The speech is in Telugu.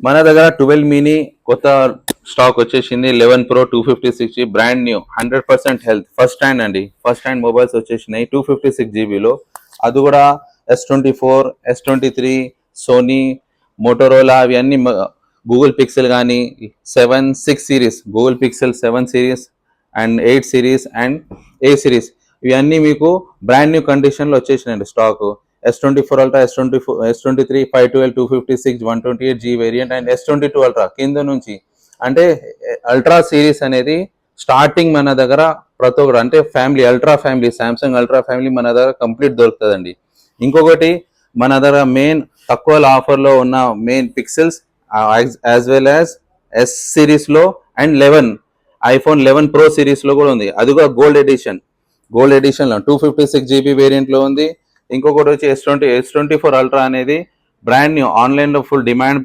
మన దగ్గర 12 మినీ కొత్త స్టాక్ వచ్చేసింది. 11 pro 256 brand new 100% health first hand అండి. ఫస్ట్ హ్యాండ్ మొబైల్స్ వచ్చేసినాయి 256 జీబీలో. అది కూడా S24, S23, సోనీ, మోటోరోలా ఇవన్నీ గూగుల్ పిక్సెల్ కానీ 6 series, Google Pixel 7 series and 8 series and A series ఇవన్నీ మీకు బ్రాండ్ న్యూ కండిషన్లో వచ్చేసినాయండి stock. S24 Ultra, S23, 512, 256, 128G variant and S22 Ultra కింద నుంచి. అంటే అల్ట్రా సిరీస్ అనేది స్టార్టింగ్ మన దగ్గర ప్రతి ఒక్కరు అంటే family ultra family, Samsung ultra family మన దగ్గర కంప్లీట్ దొరుకుతుందండి. ఇంకొకటి మన దగ్గర మెయిన్ తక్కువ ఆఫర్లో ఉన్న main pixels as well as S సిరీస్లో అండ్ 11 ఐఫోన్ 11 ప్రో సిరీస్లో కూడా ఉంది. అది కూడా గోల్డ్ ఎడిషన్లో 256 GB వేరియంట్లో ఉంది. ఇంకొకటి వచ్చి S24 Ultra అనేది బ్రాండ్ న్యూ ఆన్లైన్లో ఫుల్ డిమాండ్